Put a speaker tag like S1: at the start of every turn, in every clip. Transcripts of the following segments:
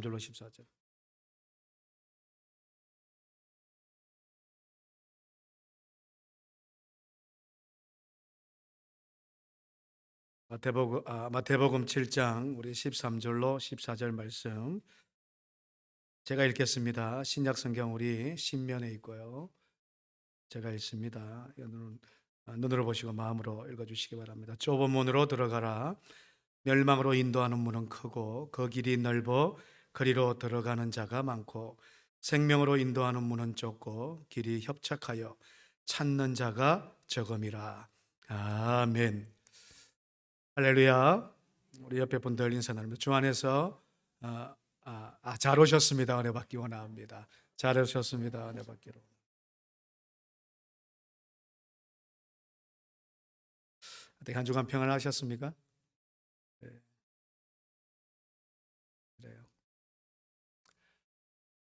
S1: 13절로 14절. 마태복음 7장 우리 13절로 14절 말씀 제가 읽겠습니다. 신약 성경 우리 신면에 있고요. 제가 읽습니다. 눈으로 보시고 마음으로 읽어주시기 바랍니다. 좁은 문으로 들어가라. 멸망으로 인도하는 문은 크고 그 길이 넓어 그리로 들어가는 자가 많고 생명으로 인도하는 문은 좁고 길이 협착하여 찾는 자가 적음이라. 아멘. 할렐루야. 우리 옆에 분들 인사 나누며 주 안에서 잘 오셨습니다. 은혜 받기 원합니다. 잘 오셨습니다. 은혜 받기로. 어떻게 한 주간 평안하셨습니까? 네. 그래요.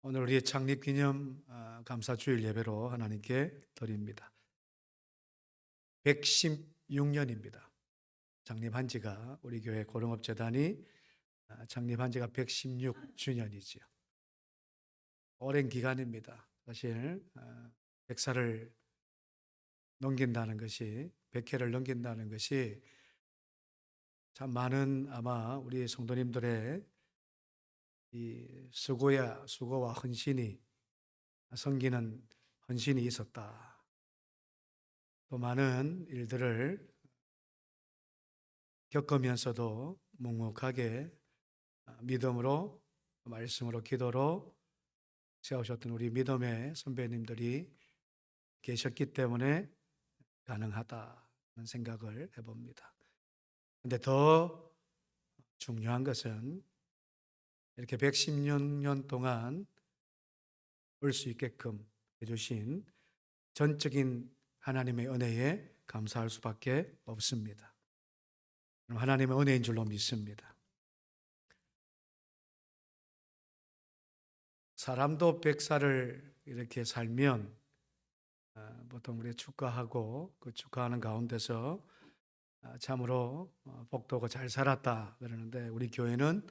S1: 오늘 우리의 창립기념 감사주일 예배로 하나님께 드립니다. 116년입니다. 창립한 지가 우리 교회 고령업재단이 창립한 지가 116주년이지요. 오랜 기간입니다. 사실 100살을 넘긴다는 것이 100회를 넘긴다는 것이 참 많은 아마 우리 성도님들의 이 수고와 헌신이 섬기는 헌신이 있었다. 또 많은 일들을 겪으면서도 묵묵하게 믿음으로 말씀으로 기도로 세우셨던 우리 믿음의 선배님들이 계셨기 때문에 가능하다는 생각을 해봅니다. 그런데 더 중요한 것은 이렇게 116년 동안 올 수 있게끔 해주신 전적인 하나님의 은혜에 감사할 수밖에 없습니다. 하나님의 은혜인 줄로 믿습니다. 사람도 100살을 이렇게 살면 보통 우리 축하하고 그 축하하는 가운데서 참으로 복되고 잘 살았다 그러는데 우리 교회는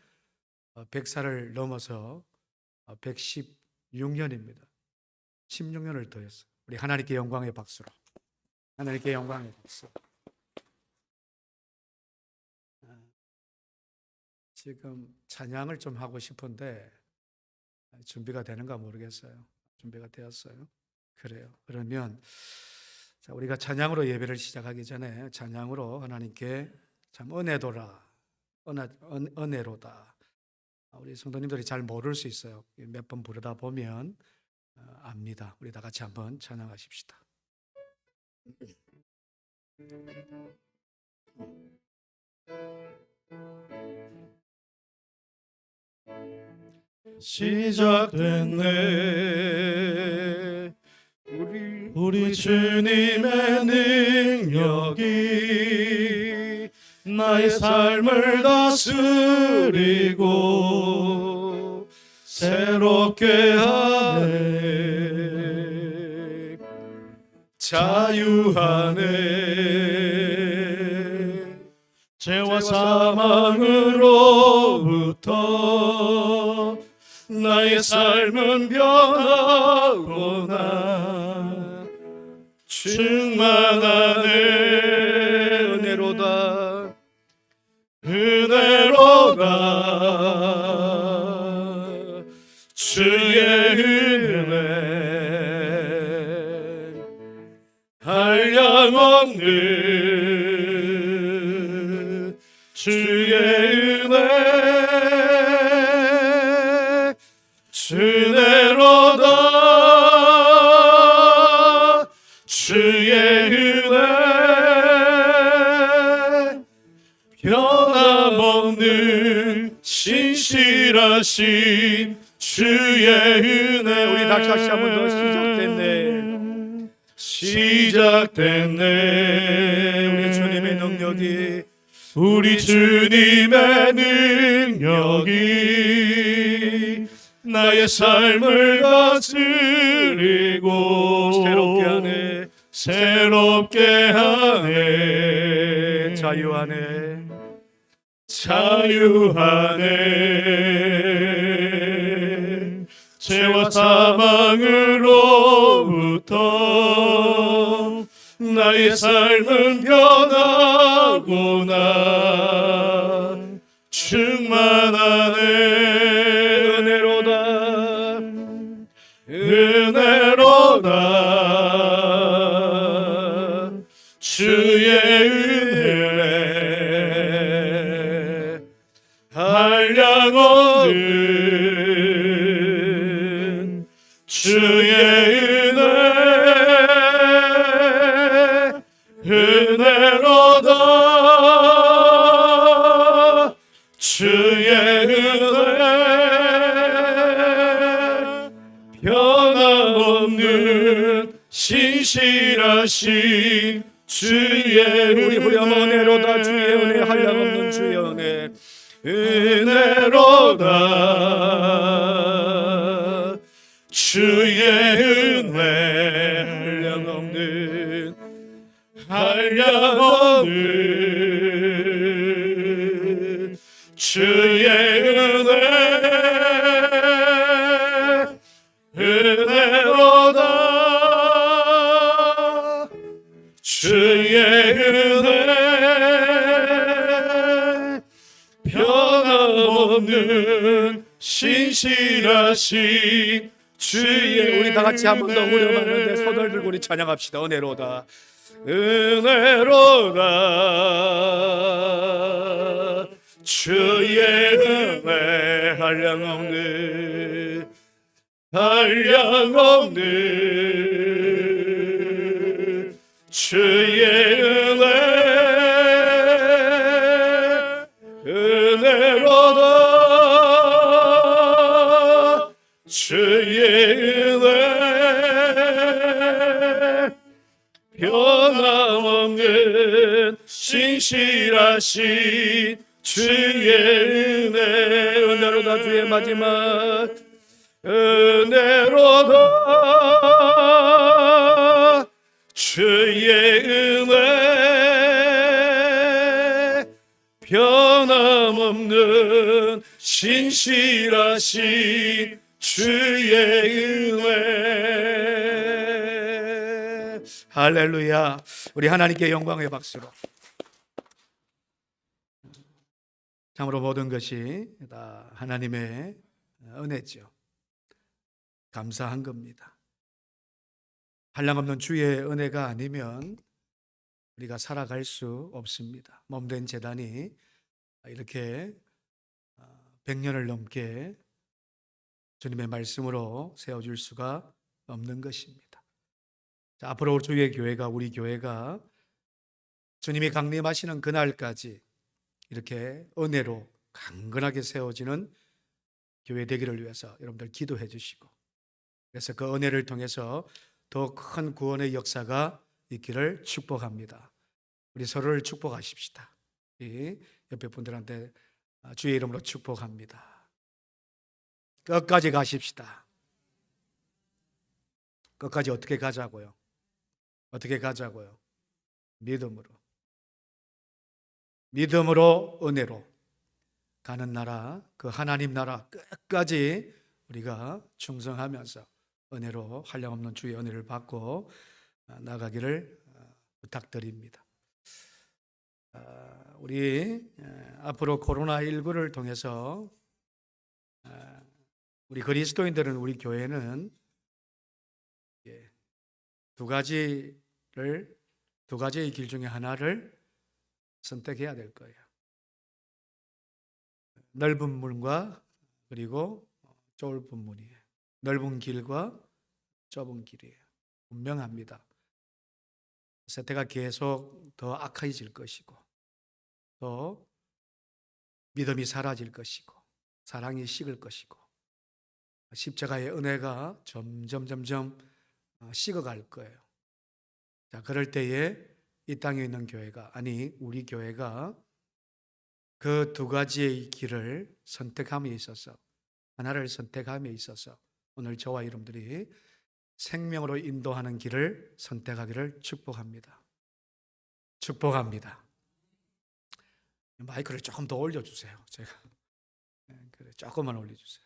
S1: 100살을 넘어서 116년입니다. 16년을 더했어요. 우리 하나님께 영광의 박수로. 하나님께 영광의 박수. 지금 찬양을 좀 하고 싶은데 준비가 되는가 모르겠어요. 준비가 되었어요. 그래요. 그러면 우리가 찬양으로 예배를 시작하기 전에 찬양으로 하나님께 참 은혜로다. 우리 성도님들이 잘 모를 수 있어요. 몇 번 부르다 보면 압니다. 우리 다 같이 한번 찬양하십시다.
S2: 시작됐네. 우리 주님의 능력이 나의 삶을 다스리고 새롭게 하네. 자유하네. 죄와 사망으로부터 나의 삶은 변하구나. 충만하네. 은혜로다. 주의 은혜 한량없는 주의 은혜 은혜로다. 주의 은혜 변함없는 신실하신 주의 은혜.
S1: 우리 다시 한번 더
S2: 시작됐네. 우리 주님의 능력이 나의 삶을 다스리고 새롭게 하네. 자유하네. 죄와 사망으로부터 나의 삶은 변하고 난 충만하네. 은혜로다 은혜로다 주의 은혜 한량없는 주의 은혜 은혜로다 주의 은혜 변함없는 신실하신 주의
S1: 우리 후렴
S2: 은혜
S1: 은혜로다 주의 은혜 한량없는 주의 은혜
S2: 은혜로다 주의 은혜 한량없는 주의 은혜 은혜로다 주의 은혜 변함없는 신실하신 주의
S1: 우리 다 같이 한 번 더 후렴하는데 손을 들고 우리 찬양합시다. 은혜로다
S2: 은혜로다 주의 은혜 한량없는 주의 은혜 은혜로다 주의 은혜 변함없는 신실하신 주의 은혜 은혜로다 주의 마지막 은혜로다 주의 은혜 변함없는 신실하신 주의 은혜.
S1: 할렐루야. 우리 하나님께 영광의 박수로. 참으로 모든 것이 다 하나님의 은혜죠. 감사한 겁니다. 한량없는 주의 은혜가 아니면 우리가 살아갈 수 없습니다. 몸된 제단이 이렇게 100년을 넘게 주님의 말씀으로 세워질 수가 없는 것입니다. 자, 앞으로 주의 교회가, 우리 교회가 주님이 강림하시는 그날까지 이렇게 은혜로 강건하게 세워지는 교회 되기를 위해서 여러분들 기도해 주시고, 그래서 그 은혜를 통해서 더 큰 구원의 역사가 있기를 축복합니다. 우리 서로를 축복하십시다. 이 옆에 분들한테 주의 이름으로 축복합니다. 끝까지 가십시다. 끝까지 어떻게 가자고요? 어떻게 가자고요? 믿음으로. 믿음으로 은혜로 가는 나라, 그 하나님 나라 끝까지 우리가 충성하면서 은혜로 한량없는 주의 은혜를 받고 나가기를 부탁드립니다. 우리 앞으로 코로나19를 통해서 우리 그리스도인들은, 우리 교회는 두 가지의 길 중에 하나를 선택해야 될 거예요. 넓은 문과 그리고 좁은 문이에요. 넓은 길과 좁은 길이에요. 분명합니다. 세태가 계속 더 악해질 것이고, 또 믿음이 사라질 것이고, 사랑이 식을 것이고, 십자가의 은혜가 점점 식어갈 거예요. 자, 그럴 때에 이 땅에 있는 교회가, 아니 우리 교회가 그 두 가지의 길을 선택함에 있어서, 하나를 선택함에 있어서 오늘 저와 여러분들이 생명으로 인도하는 길을 선택하기를 축복합니다. 축복합니다. 마이크를 조금 더 올려주세요. 제가 그래, 조금만 올려주세요.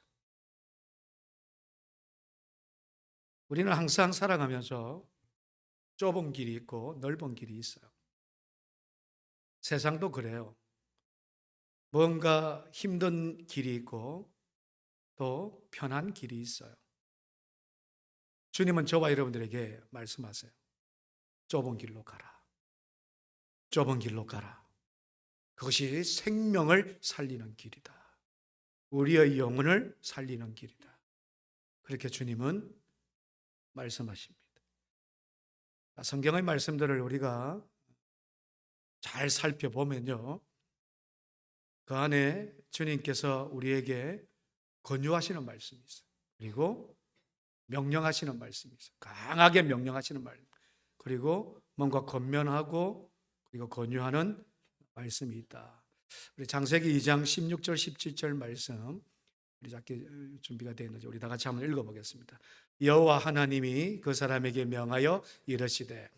S1: 우리는 항상 살아가면서 좁은 길이 있고 넓은 길이 있어요. 세상도 그래요. 뭔가 힘든 길이 있고 또 편한 길이 있어요. 주님은 저와 여러분들에게 말씀하세요. 좁은 길로 가라. 좁은 길로 가라. 그것이 생명을 살리는 길이다. 우리의 영혼을 살리는 길이다. 그렇게 주님은 말씀하십니다. 성경의 말씀들을 우리가 잘 살펴보면요, 그 안에 주님께서 우리에게 권유하시는 말씀이 있어요. 그리고 명령하시는 말씀이 있어요. 강하게 명령하시는 말씀. 그리고 뭔가 권면하고 그리고 권유하는 말씀이 있다. 우리 창세기 2장 16절 17절 말씀 우리 작게 준비가 되어 있는지 우리 다 같이 한번 읽어보겠습니다. 여호와 하나님이 그 사람에게 명하여 이르시되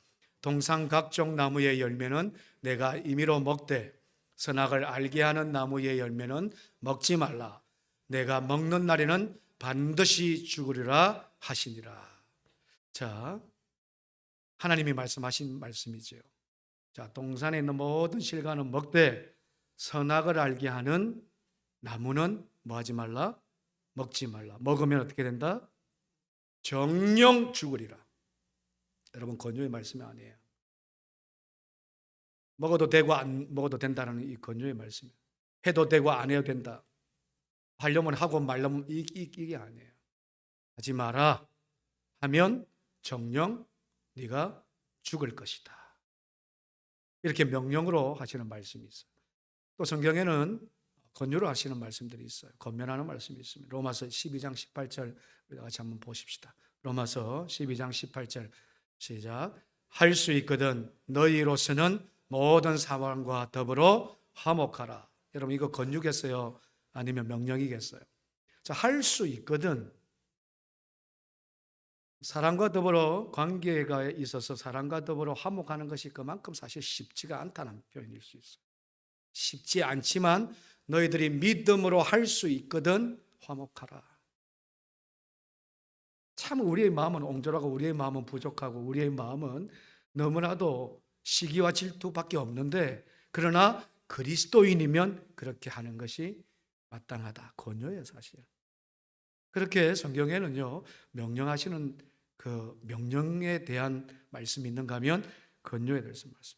S1: 동상 각종 나무의 열매는 내가 임의로 먹되 선악을 알게 하는 나무의 열매는 먹지 말라. 내가 먹는 날에는 반드시 죽으리라 하시니라. 자, 하나님이 말씀하신 말씀이죠. 자, 동산에 있는 모든 실과는 먹되 선악을 알게 하는 나무는 뭐 하지 말라? 먹지 말라. 먹으면 어떻게 된다? 정령 죽으리라. 여러분, 권유의 말씀이 아니에요. 먹어도 되고 안 먹어도 된다는 이 권유의 말씀이에요. 해도 되고 안 해도 된다. 하려면 하고 말려면 이게 아니에요. 하지 마라 하면 정령 네가 죽을 것이다. 이렇게 명령으로 하시는 말씀이 있어요. 또 성경에는 권유로 하시는 말씀들이 있어요. 권면하는 말씀이 있습니다. 로마서 12장 18절 우리 같이 한번 보십시다. 로마서 12장 18절 시작. 할 수 있거든 너희로서는 모든 사람과 더불어 화목하라. 여러분 이거 권유겠어요? 아니면 명령이겠어요? 자, 할 수 있거든. 사람과 더불어 관계가 있어서 사람과 더불어 화목하는 것이 그만큼 사실 쉽지가 않다는 표현일 수 있어요. 쉽지 않지만 너희들이 믿음으로 할 수 있거든 화목하라. 참 우리의 마음은 옹졸하고 우리의 마음은 부족하고 우리의 마음은 너무나도 시기와 질투밖에 없는데 그러나 그리스도인이면 그렇게 하는 것이 마땅하다. 권유예요 사실. 그렇게 성경에는요 명령하시는 그 명령에 대한 말씀이 있는가 하면 권유에 대해서 말씀.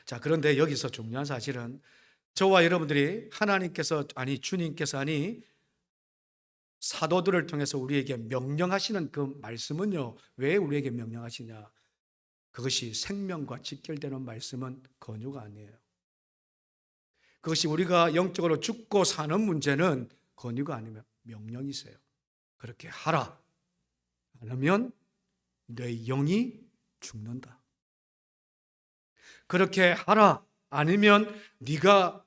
S1: 자, 그런데 여기서 중요한 사실은 저와 여러분들이 하나님께서 아니 주님께서 아니 사도들을 통해서 우리에게 명령하시는 그 말씀은요 왜 우리에게 명령하시냐? 그것이 생명과 직결되는 말씀은 권유가 아니에요. 그것이 우리가 영적으로 죽고 사는 문제는 권유가 아니면 명령이세요. 그렇게 하라. 안 하면 내 영이 죽는다. 그렇게 하라. 아니면 네가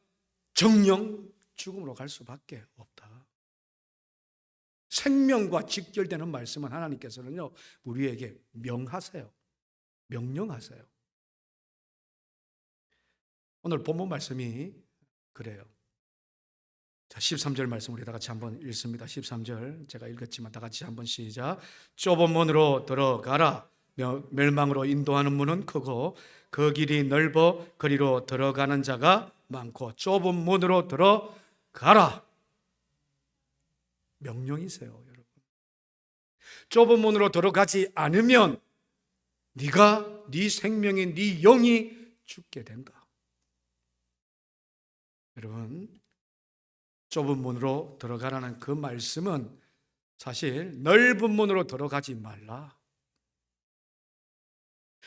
S1: 정령 죽음으로 갈 수밖에 없다. 생명과 직결되는 말씀은 하나님께서는요 우리에게 명하세요. 명령하세요. 오늘 본문 말씀이 그래요. 자, 13절 말씀 우리 다 같이 한번 읽습니다. 13절 제가 읽었지만 다 같이 한번 시작. 좁은 문으로 들어가라. 멸망으로 인도하는 문은 크고 그 길이 넓어 그리로 들어가는 자가 많고 좁은 문으로 들어가라. 명령이세요, 여러분. 좁은 문으로 들어가지 않으면 네가 네 생명이 네 영이 죽게 된다. 여러분, 좁은 문으로 들어가라는 그 말씀은 사실 넓은 문으로 들어가지 말라.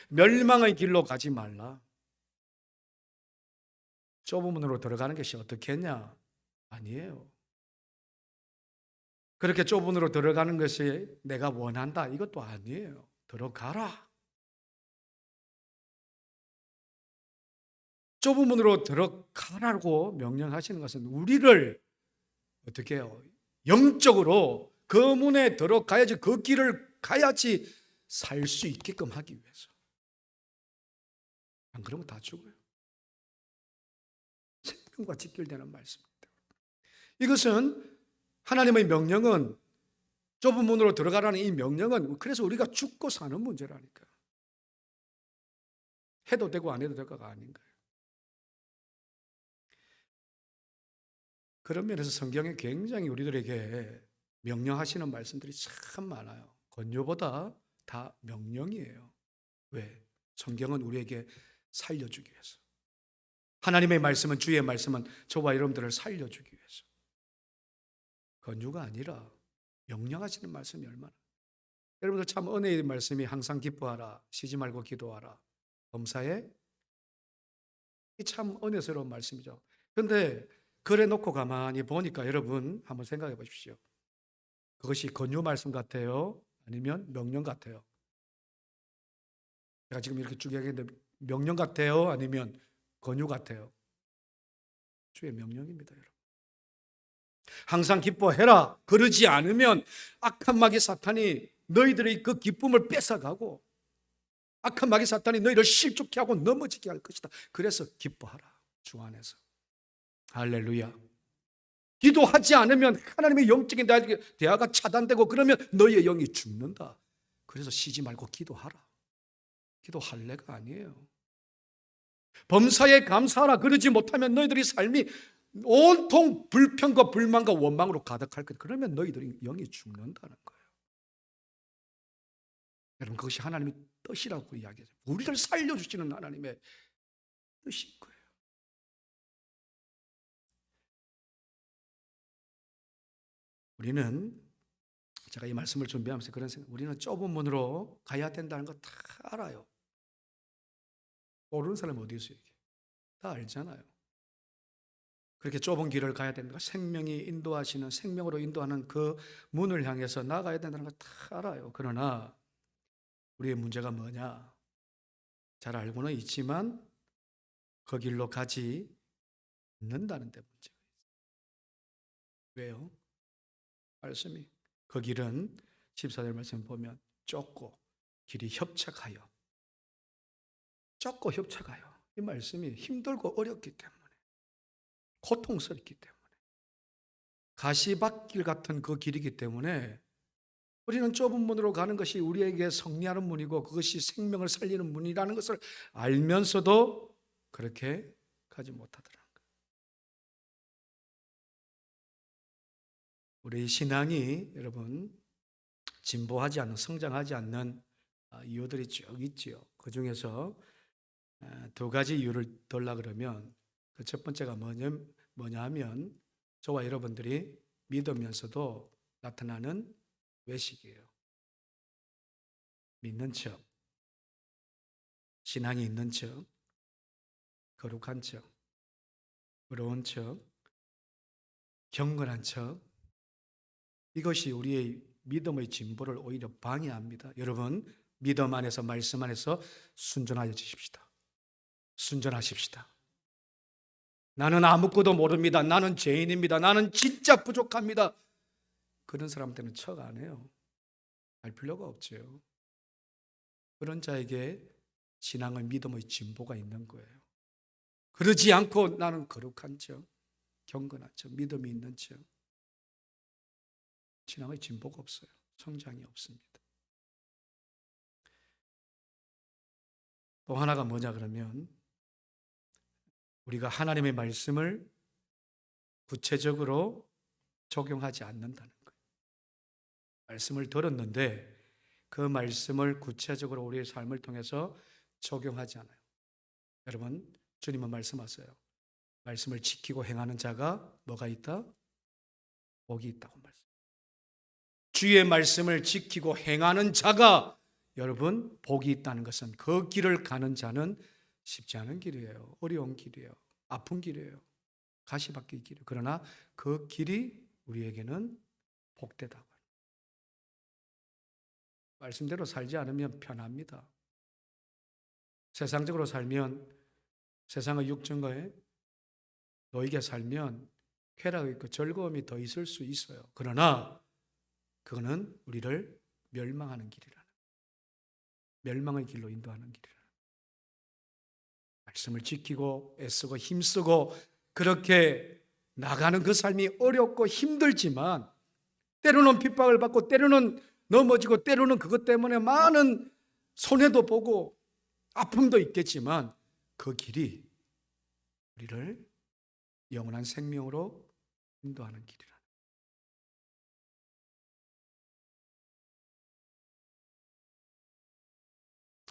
S1: 멸망의 길로 가지 말라. 좁은 문으로 들어가는 것이 어떻게 했냐? 아니에요. 그렇게 좁은 문으로 들어가는 것이 내가 원한다. 이것도 아니에요. 들어가라. 좁은 문으로 들어가라고 명령하시는 것은 우리를 어떻게 해요? 영적으로 그 문에 들어가야지 그 길을 가야지 살 수 있게끔 하기 위해서. 안 그러면 다 죽어요. 생명과 직결되는 말씀입니다. 이것은 하나님의 명령은 좁은 문으로 들어가라는 이 명령은 그래서 우리가 죽고 사는 문제라니까. 해도 되고 안 해도 될까가 아닌 거예요. 그런 면에서 성경에 굉장히 우리들에게 명령하시는 말씀들이 참 많아요. 권유보다 다 명령이에요. 왜? 성경은 우리에게 살려주기 위해서. 하나님의 말씀은, 주의 말씀은 저와 여러분들을 살려주기 위해서. 권유가 아니라 명령하시는 말씀이 얼마나. 여러분들 참 은혜의 말씀이 항상 기뻐하라, 쉬지 말고 기도하라, 범사에, 이 참 은혜스러운 말씀이죠. 그런데 그래 놓고 가만히 보니까 여러분 한번 생각해 보십시오. 그것이 권유 말씀 같아요? 아니면 명령 같아요? 제가 지금 이렇게 쭉 얘기했는데 명령 같아요? 아니면 권유 같아요? 주의 명령입니다, 여러분. 항상 기뻐해라. 그러지 않으면 악한 마귀 사탄이 너희들의 그 기쁨을 뺏어가고 악한 마귀 사탄이 너희를 실족케 하고 넘어지게 할 것이다. 그래서 기뻐하라, 주 안에서. 할렐루야. 기도하지 않으면 하나님의 영적인 대화가 차단되고 그러면 너희의 영이 죽는다. 그래서 쉬지 말고 기도하라. 기도할래가 아니에요. 범사에 감사하라. 그러지 못하면 너희들의 삶이 온통 불평과 불만과 원망으로 가득할 것. 그러면 너희들이 영이 죽는다는 거예요. 여러분, 그것이 하나님의 뜻이라고 이야기해요. 우리를 살려주시는 하나님의 뜻인 거예요. 우리는, 제가 이 말씀을 준비하면서 그런 생각, 우리는 좁은 문으로 가야 된다는 거 다 알아요. 모르는 사람 어디 있어요? 다 알잖아요. 그렇게 좁은 길을 가야 된다. 생명이 인도하시는, 생명으로 인도하는 그 문을 향해서 나가야 된다는 거 다 알아요. 그러나 우리의 문제가 뭐냐? 잘 알고는 있지만 그 길로 가지 않는다는 데 문제가 있어요. 왜요? 말씀이, 그 길은 14절 말씀 보면 좁고 길이 협착하여, 좁고 협착하여, 이 말씀이 힘들고 어렵기 때문에, 고통스럽기 때문에, 가시밭길 같은 그 길이기 때문에 우리는 좁은 문으로 가는 것이 우리에게 승리하는 문이고 그것이 생명을 살리는 문이라는 것을 알면서도 그렇게 가지 못하더라는 거예요. 우리 신앙이 여러분 진보하지 않는, 성장하지 않는 이유들이 쭉 있지요. 그 중에서 두 가지 이유를 들라 그러면 그 첫 번째가 뭐냐 하면 저와 여러분들이 믿으면서도 나타나는 외식이에요. 믿는 척, 신앙이 있는 척, 거룩한 척, 의로운 척, 경건한 척, 이것이 우리의 믿음의 진보를 오히려 방해합니다. 여러분, 믿음 안에서, 말씀 안에서 순전하여 주십시다. 순전하십시다. 나는 아무것도 모릅니다. 나는 죄인입니다. 나는 진짜 부족합니다. 그런 사람한테는 척 안 해요. 할 필요가 없죠. 그런 자에게 신앙의 믿음의 진보가 있는 거예요. 그러지 않고 나는 거룩한 척, 경건한 척, 믿음이 있는 척, 신앙의 진보가 없어요. 성장이 없습니다. 또 하나가 뭐냐 그러면 우리가 하나님의 말씀을 구체적으로 적용하지 않는다는 거예요. 말씀을 들었는데 그 말씀을 구체적으로 우리의 삶을 통해서 적용하지 않아요. 여러분, 주님은 말씀하세요. 말씀을 지키고 행하는 자가 뭐가 있다? 복이 있다고 말씀. 주의 말씀을 지키고 행하는 자가 여러분 복이 있다는 것은 그 길을 가는 자는 쉽지 않은 길이에요. 어려운 길이에요. 아픈 길이에요. 가시밭길 길이에요. 그러나 그 길이 우리에게는 복되다고. 말씀대로 살지 않으면 편합니다. 세상적으로 살면, 세상의 육정거에 놓이게 살면 쾌락이 있고 즐거움이 더 있을 수 있어요. 그러나 그거는 우리를 멸망하는 길이라는, 멸망의 길로 인도하는 길이라는. 말씀을 지키고 애쓰고 힘쓰고 그렇게 나가는 그 삶이 어렵고 힘들지만 때로는 핍박을 받고 때로는 넘어지고 때로는 그것 때문에 많은 손해도 보고 아픔도 있겠지만 그 길이 우리를 영원한 생명으로 인도하는 길이라.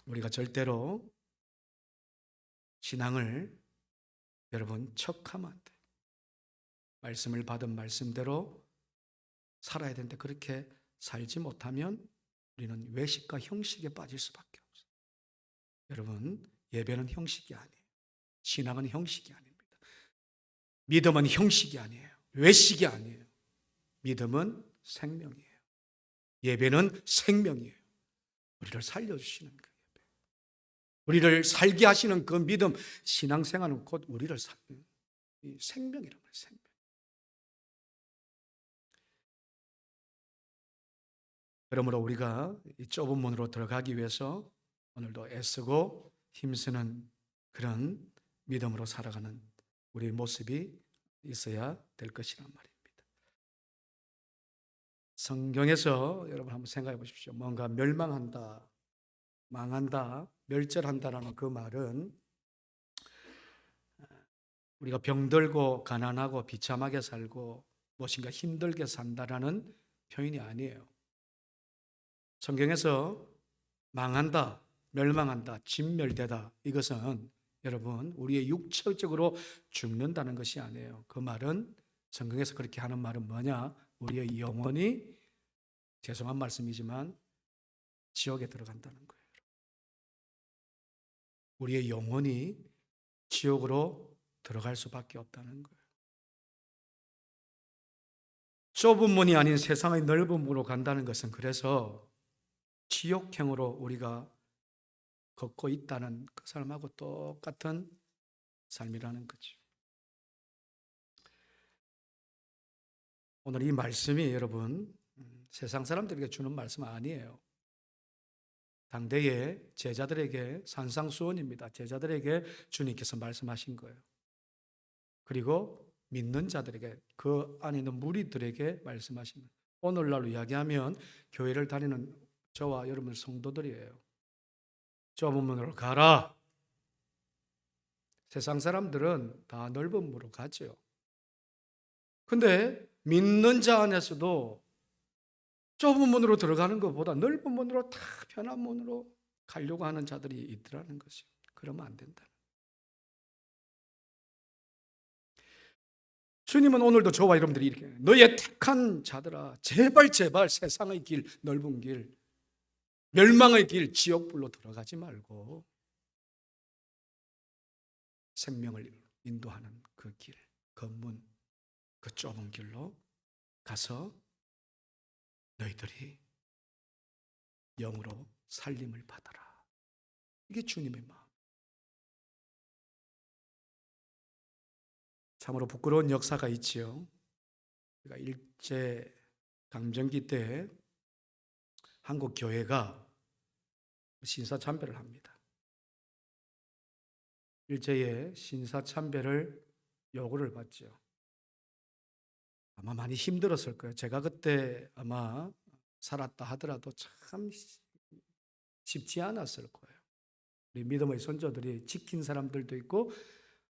S1: 우리가 절대로 신앙을 여러분 척하면 안 돼. 말씀을 받은 말씀대로 살아야 되는데 그렇게 살지 못하면 우리는 외식과 형식에 빠질 수밖에 없어요. 여러분, 예배는 형식이 아니에요. 신앙은 형식이 아닙니다. 믿음은 형식이 아니에요. 외식이 아니에요. 믿음은 생명이에요. 예배는 생명이에요. 우리를 살려주시는 그 예배. 우리를 살게 하시는 그 믿음, 신앙생활은 곧 우리를 살리는 생명이란 말이에요. 생명. 그러므로 우리가 이 좁은 문으로 들어가기 위해서 오늘도 애쓰고 힘쓰는 그런 믿음으로 살아가는 우리의 모습이 있어야 될 것이란 말입니다. 성경에서 여러분 한번 생각해 보십시오. 뭔가 멸망한다, 망한다, 멸절한다라는 그 말은 우리가 병들고 가난하고 비참하게 살고 무엇인가 힘들게 산다라는 표현이 아니에요. 성경에서 망한다, 멸망한다, 진멸되다, 이것은 여러분 우리의 육체적으로 죽는다는 것이 아니에요. 그 말은 성경에서 그렇게 하는 말은 뭐냐? 우리의 영혼이, 죄송한 말씀이지만 지옥에 들어간다는 거예요. 우리의 영혼이 지옥으로 들어갈 수밖에 없다는 거예요. 좁은 문이 아닌 세상의 넓은 문으로 간다는 것은 그래서 지옥행으로 우리가 걷고 있다는 그 사람하고 똑같은 삶이라는 거죠. 오늘 이 말씀이 여러분 세상 사람들에게 주는 말씀 아니에요. 당대의 제자들에게 산상수훈입니다. 제자들에게 주님께서 말씀하신 거예요. 그리고 믿는 자들에게, 그 안에 있는 무리들에게 말씀하신 거예요. 오늘날로 이야기하면 교회를 다니는 저와 여러분 성도들이에요. 좁은 문으로 가라. 세상 사람들은 다 넓은 문으로 가죠. 근데 믿는 자 안에서도 좁은 문으로 들어가는 것보다 넓은 문으로 다 편한 문으로 가려고 하는 자들이 있더라는 것이요. 그러면 안 된다. 주님은 오늘도 저와 여러분들이 이렇게 너의 택한 자들아 제발 세상의 길, 넓은 길, 멸망의 길, 지옥불로 들어가지 말고 생명을 인도하는 그 길, 그 문, 그 좁은 길로 가서 너희들이 영으로 살림을 받아라. 이게 주님의 마음. 참으로 부끄러운 역사가 있지요. 그러니까 일제 강점기 때 한국 교회가 신사참배를 합니다. 일제의 신사참배를 요구를 받죠. 아마 많이 힘들었을 거예요. 제가 그때 아마 살았다 하더라도 참 쉽지 않았을 거예요. 우리 믿음의 선조들이 지킨 사람들도 있고,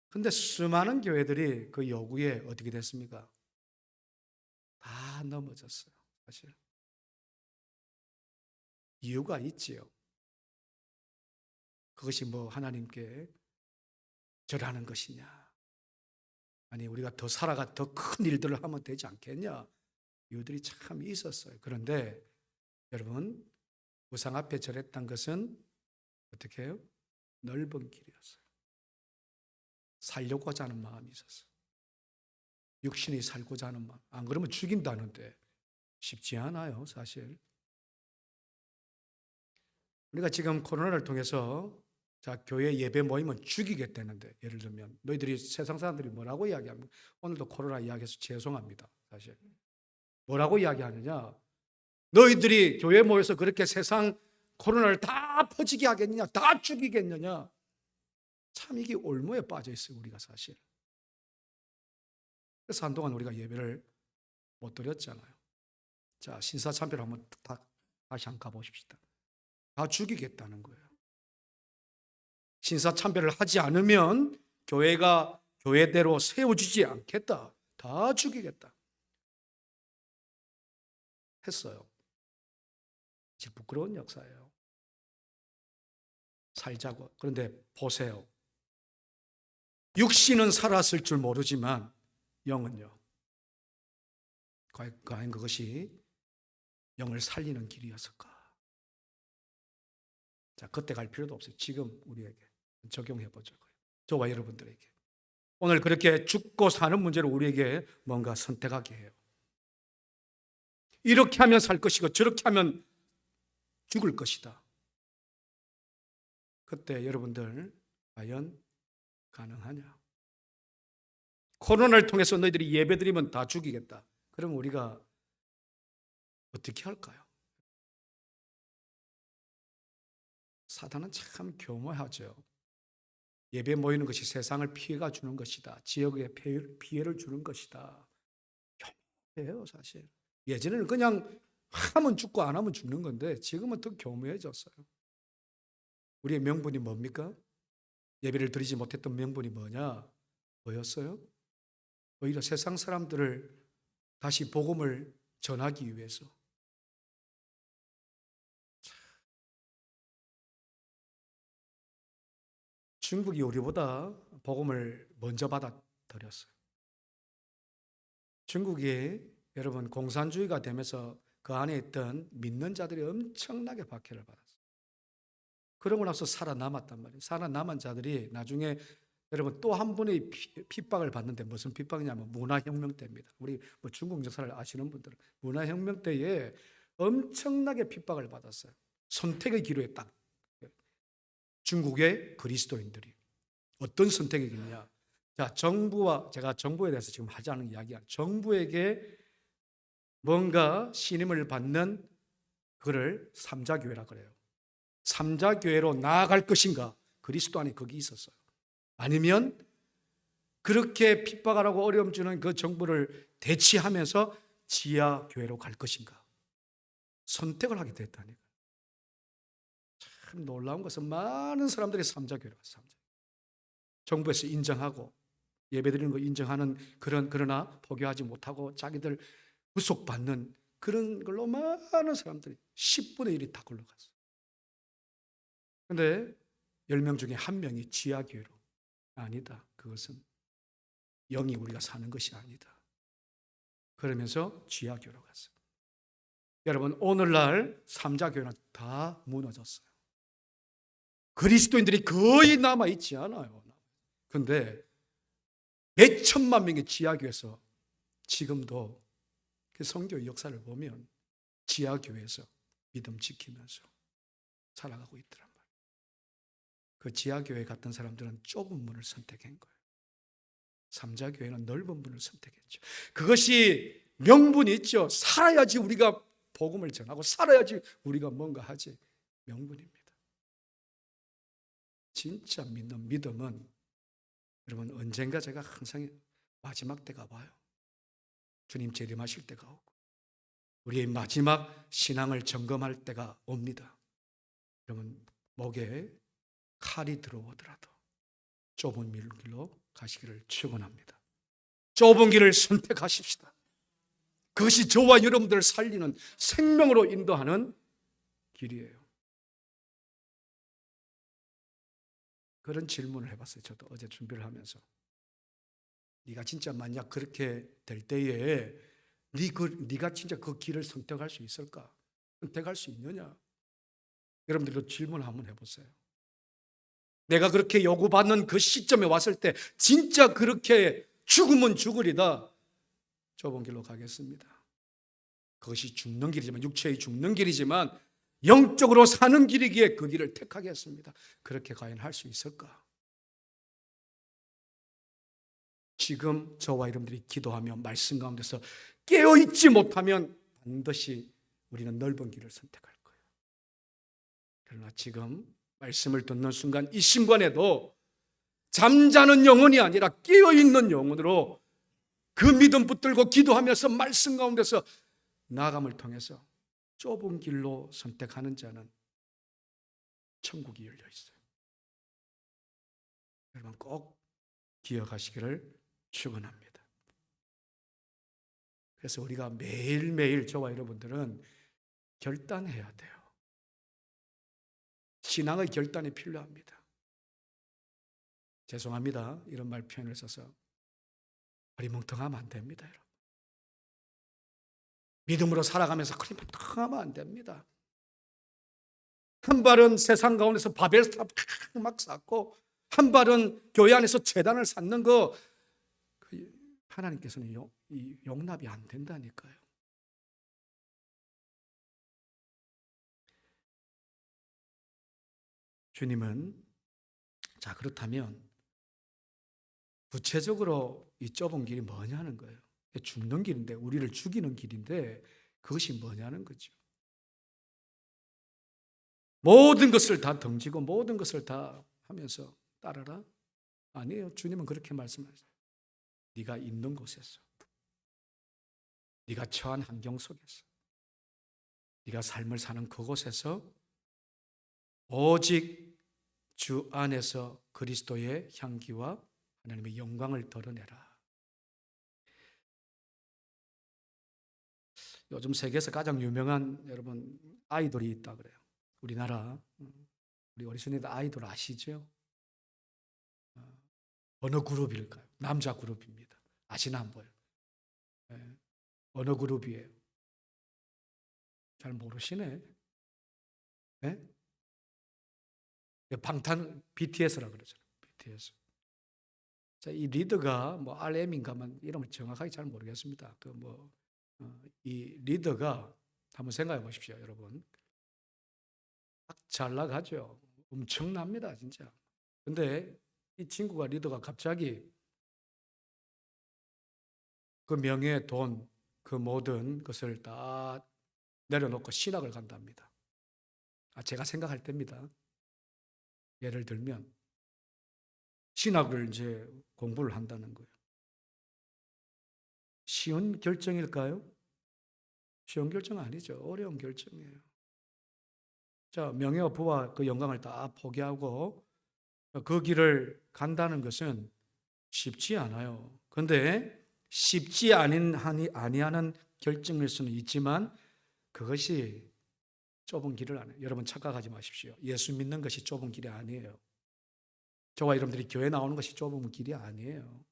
S1: 근데 수많은 교회들이 그 요구에 어떻게 됐습니까? 다 넘어졌어요. 사실 이유가 있지요. 그것이 뭐 하나님께 절하는 것이냐, 아니 우리가 더 살아가 더 큰 일들을 하면 되지 않겠냐, 이유들이 참 있었어요. 그런데 여러분, 우상 앞에 절했던 것은 어떻게 해요? 넓은 길이었어요. 살려고자 하는 마음이 있었어요. 육신이 살고자 하는 마음. 안 그러면 죽인다는데 쉽지 않아요, 사실. 우리가 지금 코로나를 통해서 자, 교회 예배 모임은 죽이겠다는데, 예를 들면 너희들이 세상 사람들이 뭐라고 이야기합니까? 오늘도 코로나 이야기해서 죄송합니다. 사실 뭐라고 이야기하느냐, 너희들이 교회 모여서 그렇게 세상 코로나를 다 퍼지게 하겠느냐, 다 죽이겠느냐. 참 이게 올무에 빠져 있어요, 우리가 사실. 그래서 한동안 우리가 예배를 못 드렸잖아요. 자, 신사참배를 한번 다시 한번 가보십시다. 다 죽이겠다는 거예요. 신사참배를 하지 않으면 교회가 교회대로 세워지지 않겠다. 다 죽이겠다. 했어요. 지금 부끄러운 역사예요. 살자고. 그런데 보세요. 육신은 살았을 줄 모르지만 영은요. 과연 그것이 영을 살리는 길이었을까? 자, 그때 갈 필요도 없어요. 지금 우리에게 적용해 보자고요. 저와 여러분들에게. 오늘 그렇게 죽고 사는 문제를 우리에게 뭔가 선택하게 해요. 이렇게 하면 살 것이고 저렇게 하면 죽을 것이다. 그때 여러분들 과연 가능하냐? 코로나를 통해서 너희들이 예배드리면 다 죽이겠다. 그럼 우리가 어떻게 할까요? 사단은 참 교묘하죠. 예배 모이는 것이 세상을 피해가 주는 것이다. 지역에 피해를 주는 것이다. 교묘해요, 사실. 예전에는 그냥 하면 죽고 안 하면 죽는 건데 지금은 더 교묘해졌어요. 우리의 명분이 뭡니까? 예배를 드리지 못했던 명분이 뭐였어요? 오히려 세상 사람들을 다시 복음을 전하기 위해서. 중국이 우리보다 복음을 먼저 받아들였어요. 중국이 여러분 공산주의가 되면서 그 안에 있던 믿는 자들이 엄청나게 박해를 받았어요. 그러고 나서 살아남았단 말이에요. 살아남은 자들이 나중에 여러분 또 한 번의 핍박을 받는데 무슨 핍박이냐면 문화혁명 때입니다. 우리 중국 역사를 아시는 분들은 문화혁명 때에 엄청나게 핍박을 받았어요. 선택의 기로에 딱 중국의 그리스도인들이 어떤 선택의 기로냐? 자, 제가 정부에 대해서 지금 하자는 이야기야. 정부에게 뭔가 신임을 받는 그를 삼자교회라 그래요. 삼자교회로 나아갈 것인가? 그리스도 안에 거기 있었어요. 아니면 그렇게 핍박하라고 어려움 주는 그 정부를 대치하면서 지하교회로 갈 것인가? 선택을 하게 됐다니까. 참 놀라운 것은 많은 사람들이 삼자교회로 갔어요. 정부에서 인정하고 예배드리는 거 인정하는 그러나 포기하지 못하고 자기들 구속받는 그런 걸로 많은 사람들이 10분의 1이 다 굴러갔어요. 그런데 10명 중에 1명이 지하교회로 아니다. 그것은 영이 우리가 사는 것이 아니다. 그러면서 지하교회로 갔어요. 여러분 오늘날 삼자교회는 다 무너졌어요. 그리스도인들이 거의 남아있지 않아요. 그런데 몇 천만 명의 지하교회에서 지금도 그 선교의 역사를 보면 지하교회에서 믿음 지키면서 살아가고 있더란 말이에요. 그 지하교회 갔던 사람들은 좁은 문을 선택한 거예요. 삼자교회는 넓은 문을 선택했죠. 그것이 명분이 있죠. 살아야지 우리가 복음을 전하고 살아야지 우리가 뭔가 하지. 명분입니다. 진짜 믿는 믿음은 여러분 언젠가 제가 항상 마지막 때가 와요. 주님 재림하실 때가 오고 우리의 마지막 신앙을 점검할 때가 옵니다. 여러분 목에 칼이 들어오더라도 좁은 길로 가시기를 축원합니다. 좁은 길을 선택하십시다. 그것이 저와 여러분들을 살리는 생명으로 인도하는 길이에요. 그런 질문을 해봤어요. 저도 어제 준비를 하면서. 네가 진짜 만약 그렇게 될 때에 네가 진짜 그 길을 선택할 수 있을까? 선택할 수 있느냐? 여러분들도 질문을 한번 해보세요. 내가 그렇게 요구받는 그 시점에 왔을 때 진짜 그렇게 죽으면 죽으리다. 좁은 길로 가겠습니다. 그것이 죽는 길이지만 육체의 죽는 길이지만 영적으로 사는 길이기에 그 길을 택하겠습니다. 그렇게 과연 할 수 있을까? 지금 저와 여러분들이 기도하며 말씀 가운데서 깨어있지 못하면 반드시 우리는 넓은 길을 선택할 거예요. 그러나 지금 말씀을 듣는 순간 이 순간에도 잠자는 영혼이 아니라 깨어있는 영혼으로 그 믿음 붙들고 기도하면서 말씀 가운데서 나아감을 통해서 좁은 길로 선택하는 자는 천국이 열려 있어요. 여러분 꼭 기억하시기를 축원합니다. 그래서 우리가 매일매일 저와 여러분들은 결단해야 돼요. 신앙의 결단이 필요합니다. 죄송합니다. 이런 말 표현을 써서 허리멍텅하면 안 됩니다. 여러분. 믿음으로 살아가면서 허리멍텅하면 안 됩니다. 한 발은 세상 가운데서 바벨탑 막 쌓고 한 발은 교회 안에서 제단을 쌓는 거 하나님께서는 용납이 안 된다니까요. 주님은 자 그렇다면 구체적으로 이 좁은 길이 뭐냐는 거예요. 죽는 길인데 우리를 죽이는 길인데 그것이 뭐냐는 거죠. 모든 것을 다 던지고 모든 것을 다 하면서 따라라? 아니에요. 주님은 그렇게 말씀하세요. 네가 있는 곳에서, 네가 처한 환경 속에서, 네가 삶을 사는 그곳에서 오직 주 안에서 그리스도의 향기와 하나님의 영광을 드러내라. 요즘 세계에서 가장 유명한 여러분 아이돌이 있다 그래요. 우리나라 우리 어르신들 아이돌 아시죠? 어느 그룹일까요? 남자 그룹입니다. 아시나 안 보여요? 네. 어느 그룹이에요? 잘 모르시네. 네? 방탄 BTS라 그러잖아요. BTS. 자, 이 리더가 뭐 RM인가만 이름을 정확하게 잘 모르겠습니다. 이 리더가 한번 생각해 보십시오, 여러분. 잘 나가죠. 엄청납니다, 진짜. 근데 이 친구가 리더가 갑자기 그 명예, 돈, 그 모든 것을 다 내려놓고 신학을 간답니다. 제가 생각할 때입니다. 예를 들면 신학을 이제 공부를 한다는 거예요. 쉬운 결정일까요? 쉬운 결정 아니죠. 어려운 결정이에요. 자, 명예와 부와 그 영광을 다 포기하고 그 길을 간다는 것은 쉽지 않아요. 그런데 쉽지 아니하는 결정일 수는 있지만 그것이 좁은 길을 안 해요. 여러분 착각하지 마십시오. 예수 믿는 것이 좁은 길이 아니에요. 저와 여러분들이 교회 나오는 것이 좁은 길이 아니에요.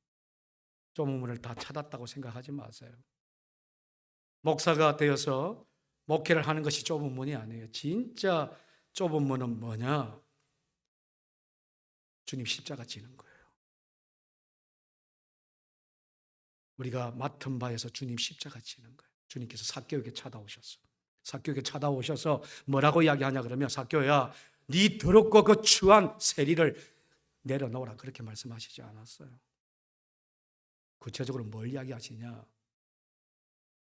S1: 좁은 문을 다 찾았다고 생각하지 마세요. 목사가 되어서 목회를 하는 것이 좁은 문이 아니에요. 진짜 좁은 문은 뭐냐? 주님 십자가 지는 거예요. 우리가 맡은 바에서 주님 십자가 지는 거예요. 주님께서 삭개오에게 찾아오셨어. 삭개오에게 찾아오셔서 뭐라고 이야기하냐 그러면 삭개오야, 네 더럽고 그 추한 세리를 내려놓으라 그렇게 말씀하시지 않았어요. 구체적으로 뭘 이야기하시냐?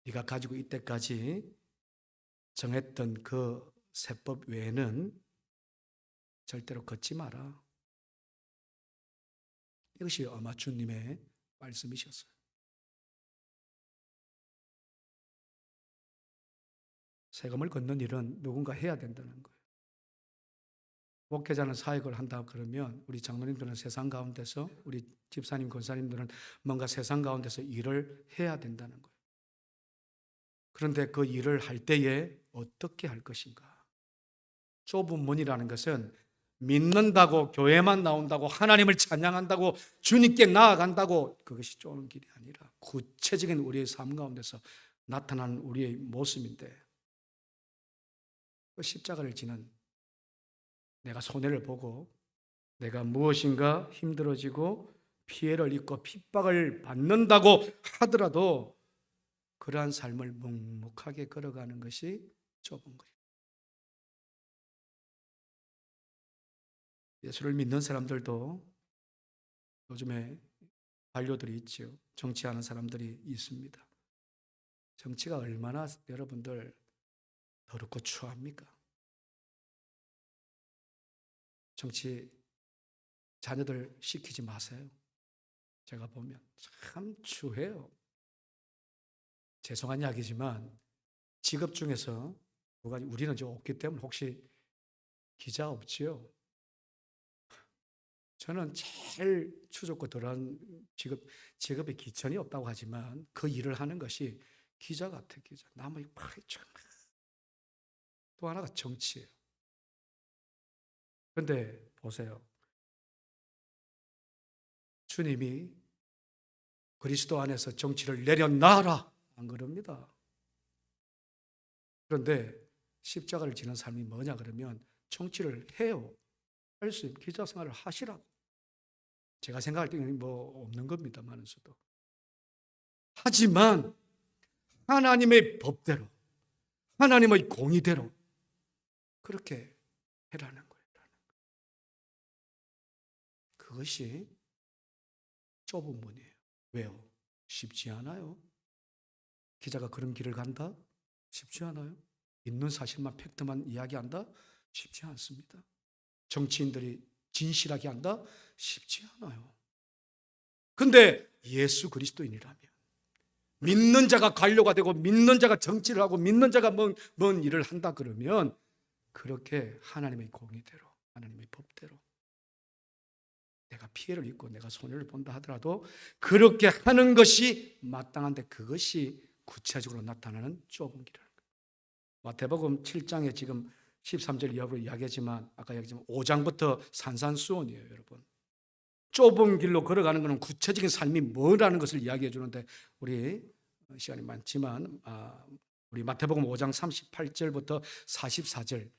S1: 네가 가지고 이때까지 정했던 그 세법 외에는 절대로 걷지 마라. 이것이 아마 주님의 말씀이셨어요. 세금을 걷는 일은 누군가 해야 된다는 거예요. 목회자는 사역을 한다 그러면 우리 장로님들은 세상 가운데서, 우리 집사님, 권사님들은 뭔가 세상 가운데서 일을 해야 된다는 거예요. 그런데 그 일을 할 때에 어떻게 할 것인가? 좁은 문이라는 것은 믿는다고, 교회만 나온다고, 하나님을 찬양한다고, 주님께 나아간다고 그것이 좁은 길이 아니라 구체적인 우리의 삶 가운데서 나타나는 우리의 모습인데, 그 십자가를 지는 내가 손해를 보고 내가 무엇인가 힘들어지고 피해를 입고 핍박을 받는다고 하더라도 그러한 삶을 묵묵하게 걸어가는 것이 좁은 거예요. 예수를 믿는 사람들도 요즘에 관료들이 있죠. 정치하는 사람들이 있습니다. 정치가 얼마나 여러분들 더럽고 추합니까? 정치 자녀들 시키지 마세요. 제가 보면 참 추해요. 죄송한 이야기지만 직업 중에서 두 가지, 우리는 저 없기 때문에 혹시 기자 없지요? 저는 제일 추잡고 덜한 직업에 기천이 없다고 하지만 그 일을 하는 것이 기자 같아, 기자. 남의 파헤쳐. 또 하나가 정치예요. 그런데 보세요. 주님이 그리스도 안에서 정치를 내려놔라 안 그럽니다. 그런데 십자가를 지는 삶이 뭐냐 그러면 정치를 해요. 할 수 있는 기자 생활을 하시라고. 제가 생각할 때는 뭐 없는 겁니다만서도. 하지만 하나님의 법대로, 하나님의 공의대로 그렇게 해라는 거예요. 그것이 좁은 문이에요. 왜요? 쉽지 않아요. 기자가 그런 길을 간다? 쉽지 않아요. 있는 사실만 팩트만 이야기한다? 쉽지 않습니다. 정치인들이 진실하게 한다? 쉽지 않아요. 근데 예수 그리스도인이라면 믿는 자가 관료가 되고 믿는 자가 정치를 하고 믿는 자가 뭔 일을 한다 그러면 그렇게 하나님의 공의대로 하나님의 법대로 내가 피해를 입고 내가 손해를 본다 하더라도 그렇게 하는 것이 마땅한데 그것이 구체적으로 나타나는 좁은 길이라는 거예요. 마태복음 7장에 지금 13절 이하로 이야기하지만 아까 얘기했지만 5장부터 산산수원이에요, 여러분. 좁은 길로 걸어가는 것은 구체적인 삶이 뭐라는 것을 이야기해 주는데 우리 시간이 많지만 우리 마태복음 5장 38절부터 44절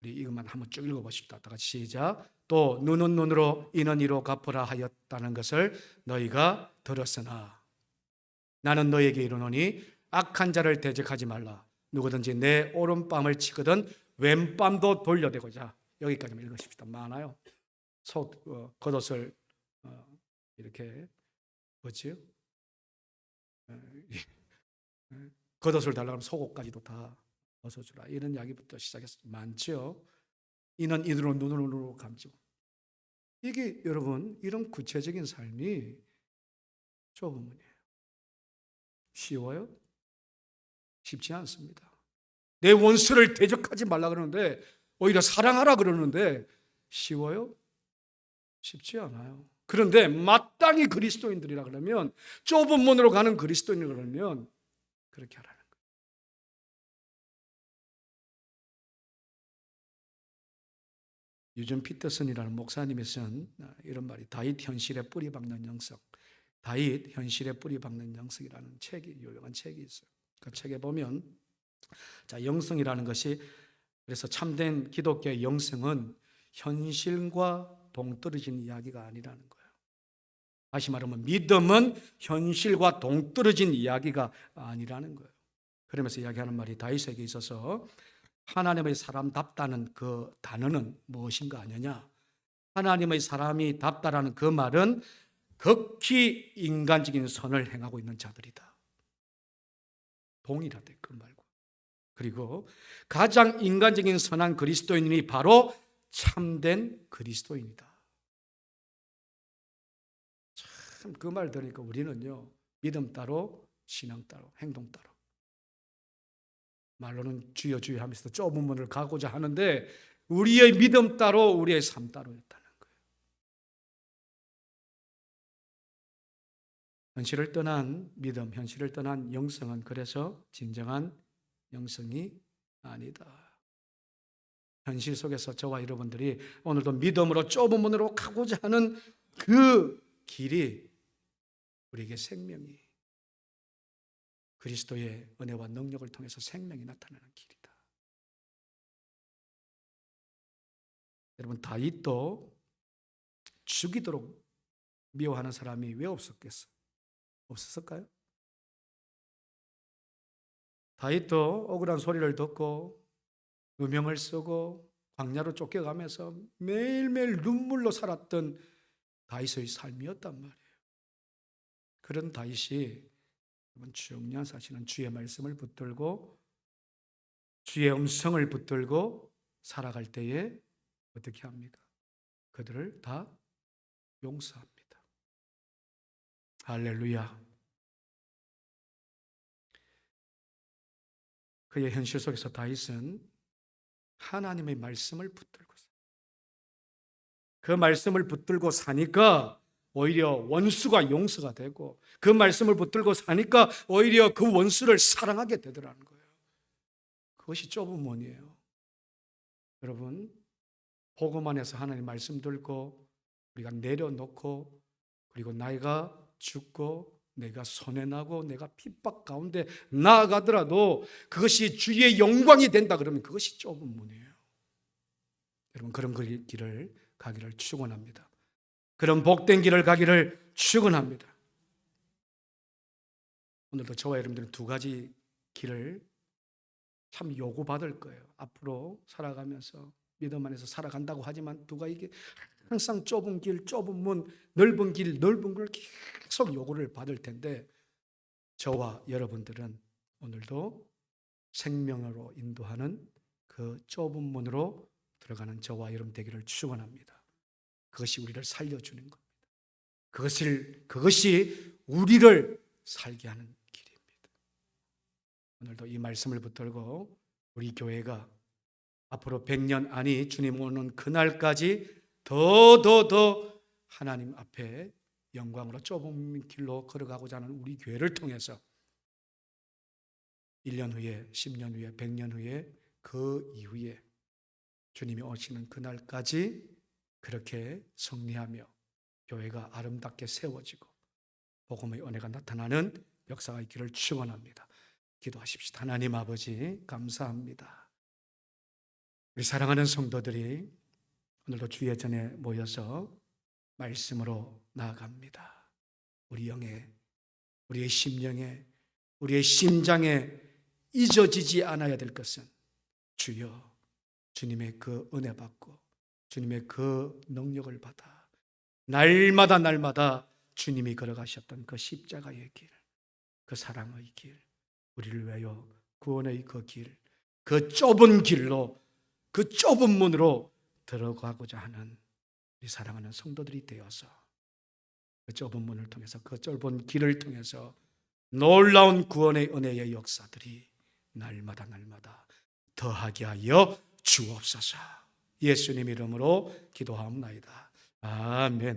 S1: 우리 이것만 한번 쭉 읽어보십시다. 다 같이 시작. 또 눈은 눈으로 이는 이로 갚으라 하였다는 것을 너희가 들었으나 나는 너희에게 이르노니 악한 자를 대적하지 말라. 누구든지 내 오른뺨을 치거든 왼뺨도 돌려대고자. 여기까지만 읽으십시다. 많아요. 겉옷을 이렇게 뭐지요? 겉옷을 달라고 하면 속옷까지도 다 벗어주라. 이런 이야기부터 시작해서 많죠. 이는 이들로 눈으로 감지. 이게 여러분 이런 구체적인 삶이 좁은 문이에요. 쉬워요? 쉽지 않습니다. 내 원수를 대적하지 말라 그러는데 오히려 사랑하라 그러는데 쉬워요? 쉽지 않아요. 그런데 마땅히 그리스도인들이라 그러면 좁은 문으로 가는 그리스도인이라 그러면 그렇게 하라는 거예요. 유전 피터슨이라는 목사님이 쓴 이런 말이 다윗 현실에 뿌리 박는 영성. 다윗 현실에 뿌리 박는 영성이라는 책이 유명한 책이 있어요. 그 책에 보면 자, 영성이라는 것이 그래서 참된 기독교의 영성은 현실과 동떨어진 이야기가 아니라는 거예요. 다시 말하면 믿음은 현실과 동떨어진 이야기가 아니라는 거예요. 그러면서 이야기하는 말이 다윗에게 있어서 하나님의 사람답다는 그 단어는 무엇인가 아니냐? 하나님의 사람이 답다라는 그 말은 극히 인간적인 선을 행하고 있는 자들이다. 동일하대 그 말과. 그리고 가장 인간적인 선한 그리스도인이 바로 참된 그리스도인이다. 참 그 말 들으니까 우리는요 믿음 따로 신앙 따로 행동 따로 말로는 주여 주여 하면서 좁은 문을 가고자 하는데 우리의 믿음 따로 우리의 삶 따로였다는 거예요. 현실을 떠난 믿음, 현실을 떠난 영성은 그래서 진정한 영성이 아니다. 현실 속에서 저와 여러분들이 오늘도 믿음으로 좁은 문으로 가고자 하는 그 길이 우리에게 생명이 그리스도의 은혜와 능력을 통해서 생명이 나타나는 길이다. 여러분 다윗도 죽이도록 미워하는 사람이 왜 없었겠어요? 없었을까요? 다윗도 억울한 소리를 듣고 누명을 쓰고 광야로 쫓겨가면서 매일매일 눈물로 살았던 다윗의 삶이었단 말이에요. 그런 다윗이 중요한 사실은 주의 말씀을 붙들고 주의 음성을 붙들고 살아갈 때에 어떻게 합니까? 그들을 다 용서합니다. 할렐루야. 그의 현실 속에서 다윗은 하나님의 말씀을 붙들고 그 말씀을 붙들고 사니까 오히려 원수가 용서가 되고 그 말씀을 붙들고 사니까 오히려 그 원수를 사랑하게 되더라는 거예요. 그것이 좁은 문이에요. 여러분, 복음 안에서 하나님 말씀 들고 우리가 내려놓고 그리고 나이가 죽고 내가 손해나고 내가 핍박 가운데 나아가더라도 그것이 주의 영광이 된다 그러면 그것이 좁은 문이에요. 여러분, 그런 길을 가기를 축원합니다. 그런 복된 길을 가기를 축원합니다. 오늘도 저와 여러분들은 두 가지 길을 참 요구받을 거예요. 앞으로 살아가면서 믿음 안에서 살아간다고 하지만 누가 이게 항상 좁은 길, 좁은 문, 넓은 길, 넓은 걸 계속 요구를 받을 텐데 저와 여러분들은 오늘도 생명으로 인도하는 그 좁은 문으로 들어가는 저와 여러분 되기를 축원합니다. 그것이 우리를 살려주는 겁니다. 그것이 우리를 살게 하는 길입니다. 오늘도 이 말씀을 붙들고 우리 교회가 앞으로 100년 아니 주님 오는 그날까지 더 하나님 앞에 영광으로 좁은 길로 걸어가고자 하는 우리 교회를 통해서 1년 후에, 10년 후에, 100년 후에 그 이후에 주님이 오시는 그날까지 그렇게 승리하며 교회가 아름답게 세워지고 복음의 은혜가 나타나는 역사가 있기를 축원합니다. 기도하십시다. 하나님 아버지 감사합니다. 우리 사랑하는 성도들이 오늘도 주의 전에 모여서 말씀으로 나아갑니다. 우리 영에, 우리의 심령에, 우리의 심장에 잊어지지 않아야 될 것은 주여 주님의 그 은혜 받고 주님의 그 능력을 받아 날마다 주님이 걸어가셨던 그 십자가의 길, 그 사랑의 길, 우리를 위하여 구원의 그 길, 그 좁은 길로 그 좁은 문으로 들어가고자 하는 우리 사랑하는 성도들이 되어서 그 좁은 문을 통해서 그 좁은 길을 통해서 놀라운 구원의 은혜의 역사들이 날마다 더하게 하여 주옵소서. 예수님 이름으로 기도하옵나이다. 아멘.